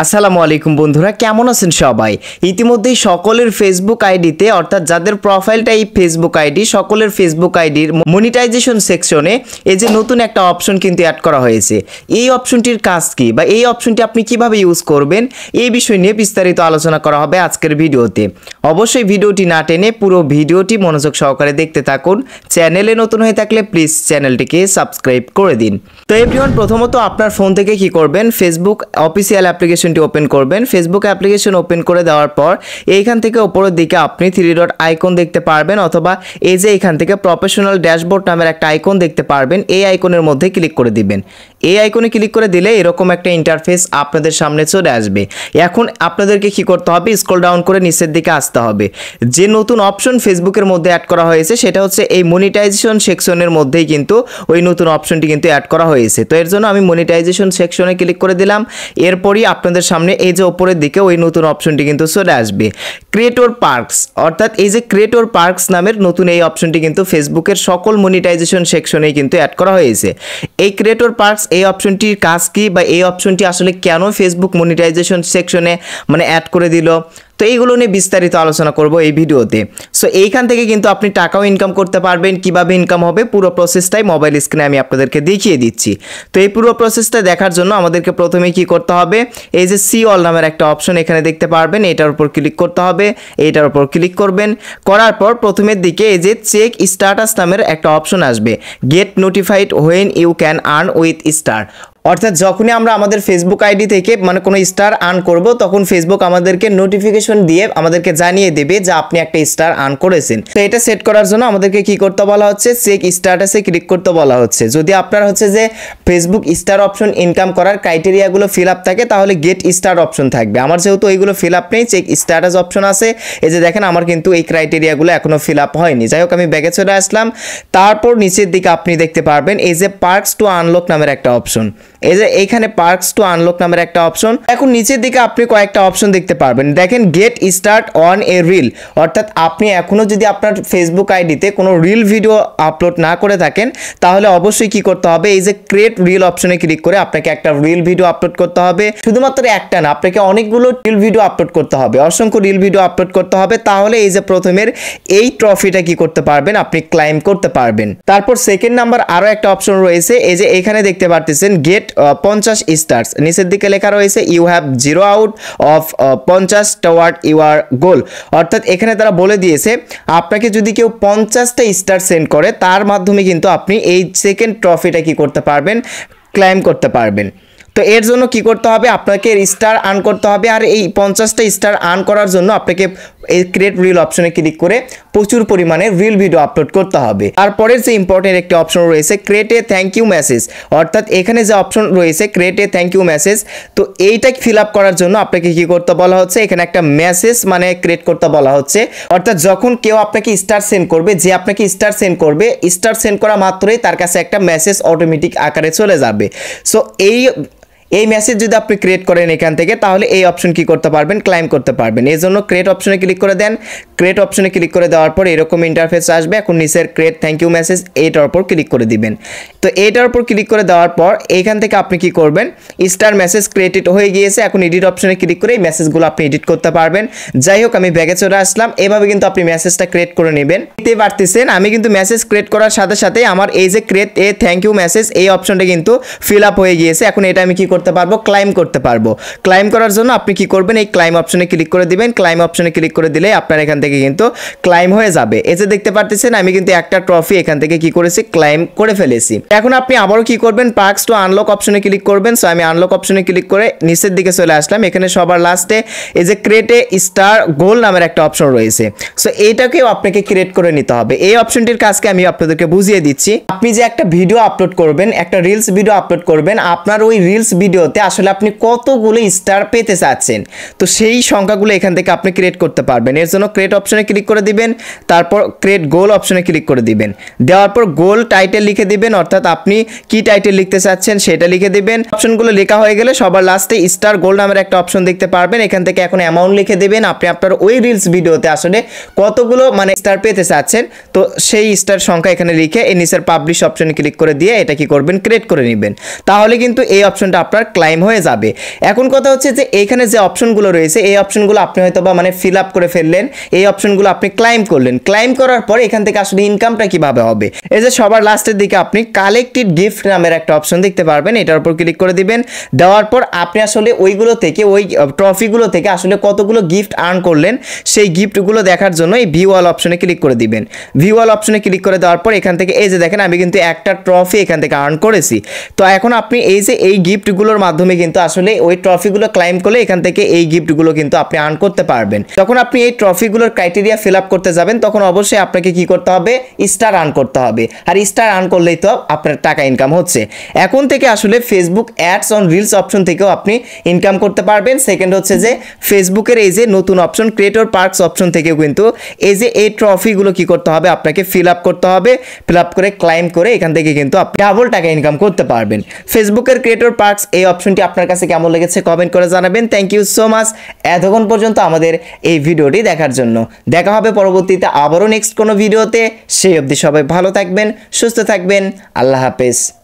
আসসালামু আলাইকুম বন্ধুরা, কেমন আছেন সবাই? ইতিমধ্যেই সকলের ফেসবুক আইডিতে অর্থাৎ যাদের প্রোফাইলটা এই ফেসবুক আইডি, সকলের ফেসবুক আইডির মনিটাইজেশন সেকশনে এই যে নতুন একটা অপশন কিন্তু অ্যাড করা হয়েছে। এই অপশনটির কাজ কি বা এই অপশনটি আপনি কিভাবে ইউজ করবেন এই বিষয় নিয়ে বিস্তারিত আলোচনা করা হবে আজকের ভিডিওতে। অবশ্যই ভিডিওটি না টেনে পুরো ভিডিওটি মনোযোগ সহকারে দেখতে থাকুন। চ্যানেলে নতুন হয়ে থাকলে প্লিজ চ্যানেলটিকে সাবস্ক্রাইব করে দিন। তো এভরিওয়ান, প্রথমত আপনার ফোন থেকে কি করবেন, ফেসবুক অফিসিয়াল অ্যাপ্লিকেশনটি ওপেন করবেন। ফেসবুক অ্যাপ্লিকেশন ওপেন করে দেওয়ার পর এইখান থেকে উপরের দিকে আপনি 3 ডট আইকন দেখতে পারবেন, অথবা এই যে এখান থেকে প্রফেশনাল ড্যাশবোর্ড নামের একটা আইকন দেখতে পারবেন। এই আইকনের মধ্যে ক্লিক করে দিবেন। এই আইকনে ক্লিক করে দিলে এরকম একটা ইন্টারফেস আপনাদের সামনে চলে আসবে। এখন আপনাদেরকে কি করতে হবে, স্ক্রল ডাউন করে নিচের দিকে আসতে হবে। যে নতুন অপশন ফেসবুকের মধ্যে অ্যাড করা হয়েছে সেটা হচ্ছে এই মনিটাইজেশন সেকশনের মধ্যেই কিন্তু ওই নতুন অপশনটি কিন্তু অ্যাড করা হয়েছে। তো এর জন্য আমি মনিটাইজেশন সেকশনে ক্লিক করে দিলাম। এরপরই আপনাদের সামনে এই যে উপরের দিকে ওই নতুন অপশনটি কিন্তু চলে আসবে, ক্রিয়েটর পার্কস। অর্থাৎ এই যে ক্রিয়েটর পার্কস নামের নতুন এই অপশনটি কিন্তু ফেসবুকের সকল মনিটাইজেশন সেকশনেই কিন্তু অ্যাড করা হয়েছে। এই ক্রিয়েটর পার্কস এই অপশনটির কাজ কি বা এই অপশনটি আসলে কেন ফেসবুক মনিটাইজেশন সেকশনে অ্যাড করে দিল, তো এইগুলো নিয়ে বিস্তারিত আলোচনা করব এই ভিডিওতে। সো এইখান থেকে কিন্তু আপনি টাকাও ইনকাম করতে পারবেন। কিভাবে ইনকাম হবে পুরো প্রসেসটাই মোবাইল স্ক্রিনে আমি আপনাদেরকে দেখিয়ে দিচ্ছি। তো এই পুরো প্রসেসটা দেখার জন্য আমাদেরকে প্রথমে কি করতে হবে, এই যে সি অল নামের একটা অপশন এখানে দেখতে পারবেন, এটার উপর ক্লিক করতে হবে। এইটার উপর ক্লিক করবেন, করার পর প্রথমের দিকে এই যে চেক স্ট্যাটাস নামের একটা অপশন আসবে, get notified when you can earn with star. অর্থাৎ যখনই আমরা আমাদের ফেসবুক আইডি থেকে কোনো স্টার আর্ন করব, তখন ফেসবুক আমাদেরকে নোটিফিকেশন দিয়ে আমাদেরকে জানিয়ে দেবে যে আপনি একটা স্টার আর্ন করেছেন। তো এটা সেট করার জন্য আমাদেরকে কি করতে বলা হচ্ছে, চেক স্ট্যাটাসে ক্লিক করতে বলা হচ্ছে। যদি আপনার যে ফেসবুক স্টার অপশন ইনকাম করার ক্রাইটেরিয়াগুলো ফিল আপ থাকে তাহলে গেট স্টার অপশন থাকবে। আমার যেহেতু এইগুলো ফিল আপ নেই, চেক স্ট্যাটাস অপশন আছে। এই যে দেখেন, আমার কিন্তু এই ক্রাইটেরিয়াগুলো এখনো ফিল আপ হয়নি। যাই হোক, আমি ব্যাগে চলে আসলাম। তারপর নিচের দিকে আপনি দেখতে পারবেন এই যে পার্কস টু আনলক নামের একটা অপশন। এই যে এইখানে পার্কস টু আনলক নামের একটা অপশন। এখন নিচের দিকে আপনি কয়েকটা অপশন দেখতে পারবেন। দেখেন, get start on a reel. অর্থাৎ আপনি এখনো যদি আপনার ফেসবুক আইডিতে কোনো রিল ভিডিও আপলোড না করে থাকেন তাহলে অবশ্যই কি করতে হবে, এই যে ক্রিয়েট রিল অপশনে ক্লিক করে আপনাকে একটা রিল ভিডিও আপলোড করতে হবে। শুধুমাত্র একটা না, আপনাকে অনেকগুলো রিল ভিডিও আপলোড করতে হবে, অসংখ্য রিল ভিডিও আপলোড করতে হবে। তাহলে এই যে প্রথমের এই ট্রফিটা কি করতে পারবেন, আপনি ক্লাইম করতে পারবেন। তারপর সেকেন্ড নাম্বার আরো একটা অপশন রয়েছে, এই যে এখানে দেখতে পারতেছেন গেট 50 স্টার্স। নিচের দিকে লেখা রয়েছে you have 0 out of 50 towards your goal. অর্থাৎ এখানে তারা বলে দিয়েছে আপনাকে যদি কেউ 50টা স্টার সেন্ড করে তার মাধ্যমে কিন্তু আপনি এই সেকেন্ড ট্রফিটা কি করতে পারবেন, ক্লাইম করতে পারবেন। তো এর জন্য কি করতে হবে, আপনাকে স্টার আর্ন করতে হবে। আর এই 50টা স্টার আর্ন করার জন্য আপনাকে এই ক্রিয়েট রিল অপশনে ক্লিক করে প্রচুর পরিমাণে রিল ভিডিও আপলোড করতে হবে। তারপরে যে ইম্পর্টেন্ট একটি অপশন রয়েছে, create a thank you message. অর্থাৎ এখানে যে অপশন রয়েছে create a thank you message, তো এইটা ফিল আপ করার জন্য আপনাকে কি করতে বলা হচ্ছে, এখানে একটা মেসেজ ক্রিয়েট করতে বলা হচ্ছে। অর্থাৎ যখন কেউ আপনাকে স্টার সেন্ড করবে, যে আপনাকে স্টার সেন্ড করবে, স্টার সেন্ড করা মাত্রই তার কাছে একটা মেসেজ অটোমেটিক আকারে চলে যাবে। সো এই মেসেজ যদি আপনি ক্রিয়েট করেন এখান থেকে, তাহলে এই অপশন কি করতে পারবেন, ক্লাইম করতে পারবেন। এই জন্য ক্রিয়েট অপশনে ক্লিক করে দেন। ক্রিয়েট অপশনে ক্লিক করে দেওয়ার পর এরকম ইন্টারফেস আসবে। এখন নিচের ক্রিয়েট থ্যাংক ইউ মেসেজ এইটার উপর ক্লিক করে দিবেন। তো এইটার উপর ক্লিক করে দেওয়ার পর এইখান থেকে আপনি কি করবেন, স্টার মেসেজ ক্রিয়েটেড হয়ে গিয়েছে। এখন এডিট অপশনে ক্লিক করে এই মেসেজগুলো আপনি এডিট করতে পারবেন। যাই হোক, আমি ব্যাগে চলে আসলাম। এভাবে কিন্তু আপনি মেসেজটা ক্রিয়েট করে নেবেন। দেখতে পারতেছেন আমি কিন্তু মেসেজ ক্রিয়েট করার সাথে সাথে আমার এই যে create a thank you message এই অপশনটা কিন্তু ফিল আপ হয়ে গিয়েছে। এখন এটা আমি কি করতে পারবো, ক্লাইম করতে পারবো। ক্লাইম করার জন্য আপনি কি করবেন, এই ক্লাইম অপশনে ক্লিক করে দিবেন। ক্লাইম অপশনে ক্লিক করে দিলে আপনার এখান থেকে কিন্তু ক্লাইম হয়ে যাবে। এই যে দেখতে পারতেছেন আমি কিন্তু একটা ট্রফি এখান থেকে কি করেছি, ক্লাইম করে ফেলেছি। এখন আপনি আবারও কি করবেন, পার্কস টু আনলক অপশনে ক্লিক করবেন। সো আমি আনলক অপশনে ক্লিক করে নিচের দিকে চলে আসলাম। এখানে সবার লাস্টে এই যে ক্রিয়েট এ স্টার গোল নামের একটা অপশন রয়েছে। সো এইটাকেও আপনাকে ক্রিয়েট করে নিতে হবে। এই অপশনটির কাজকে আমি আপনাদেরকে বুঝিয়ে দিচ্ছি। আপনি যে একটা ভিডিও আপলোড করবেন, একটা রিলস ভিডিও আপলোড করবেন, আপনার ওই রিলস ভিডিওতে আসলে আপনি কতগুলো স্টার পেতে চাচ্ছেন, তো সেই সংখ্যাগুলো এখান থেকে আপনি ক্রিয়েট করতে পারবেন। এর জন্য ক্রিয়েট অপশনে ক্লিক করে দিবেন। তারপর ক্রিয়েট গোল অপশনে ক্লিক করে দিবেন। দেওয়ার পর গোল টাইটেল লিখে দিবেন, অর্থাৎ আপনি কি টাইটেল লিখতে চাচ্ছেন সেটা লিখে দিবেন। অপশনগুলো লেখা হয়ে গেলে সবার লাস্টে স্টার গোল নামের একটা অপশন দেখতে পারবেন। এখান থেকে এখন অ্যামাউন্ট লিখে দিবেন। আপনি আপনার ওই রিলস ভিডিওতে আসলে কতগুলো স্টার পেতে চাচ্ছেন, তো সেই স্টার সংখ্যা এখানে লিখে এই নিচের পাবলিশ অপশনে ক্লিক করে দিয়ে এটা কি করবেন, ক্রিয়েট করে নেবেন। তাহলে কিন্তু এই অপশনটা আপনার আপনার ক্লাইম হয়ে যাবে। এখন কথা হচ্ছে যে এইখানে যে অপশনগুলো রয়েছে এই অপশনগুলো আপনি হয়তো বা মানে ফিল আপ করে ফেললেন, এই অপশনগুলো আপনি ক্লাইম করলেন, ক্লাইম করার পর এখান থেকে আসলে ইনকামটা কিভাবে হবে, এই যে সবার লাস্টের দিকে আপনি কালেক্টেড গিফট নামের একটা অপশন দেখতে পারবেন, এটার উপর ক্লিক করে দিবেন। দেওয়ার পর আপনি আসলে ওইগুলো থেকে ওই ট্রফিগুলো থেকে আসলে কতগুলো গিফট আর্ন করলেন সেই গিফটগুলো দেখার জন্য এই ভিউ অল অপশনে ক্লিক করে দিবেন। ভিউ অল অপশনে ক্লিক করে দেওয়ার পর এখান থেকে এই যে দেখেন আমি কিন্তু একটা ট্রফি এখান থেকে আর্ন করেছি। তো এখন আপনি এই যে এই গিফটগুলোর মাধ্যমে কিন্তু আসলে ওই ট্রফিগুলো ক্লাইম করলে এখান থেকে এই গিফটগুলো কিন্তু আপনি আর্ন করতে পারবেন। যখন আপনি এই ট্রফিগুলোর ক্রাইটেরিয়া ফিল আপ করতে যাবেন তখন অবশ্যই আপনাকে কি করতে হবে, স্টার আর্ন করতে হবে, আর স্টার আর্ন করলেই তো আপনার টাকা ইনকাম হচ্ছে। এখন থেকে আসলে Facebook ads on reels option থেকেও আপনি ইনকাম করতে পারবেন। সেকেন্ড হচ্ছে যে ফেসবুকের এই যে নতুন অপশন ক্রিয়েটর পার্কস অপশন থেকেও কিন্তু এই যে এই ট্রফিগুলো কি করতে হবে, আপনাকে ফিল আপ করতে হবে, ফিল আপ করে ক্লাইম করে এখান থেকে কিন্তু আপনি ডাবল টাকা ইনকাম করতে পারবেন। ফেসবুকের ক্রিয়েটর পার্কস এই অপশনটি আপনার কাছে কেমন লেগেছে কমেন্ট করে জানাবেন। থ্যাংক ইউ সো মাচ এতক্ষণ পর্যন্ত আমাদের এই ভিডিওটি দেখার জন্য। দেখা হবে পরবর্তীতে আবারও নেক্সট কোনো ভিডিওতে। সেই অবধি সবাই ভালো থাকবেন, সুস্থ থাকবেন, আল্লাহ হাফেজ।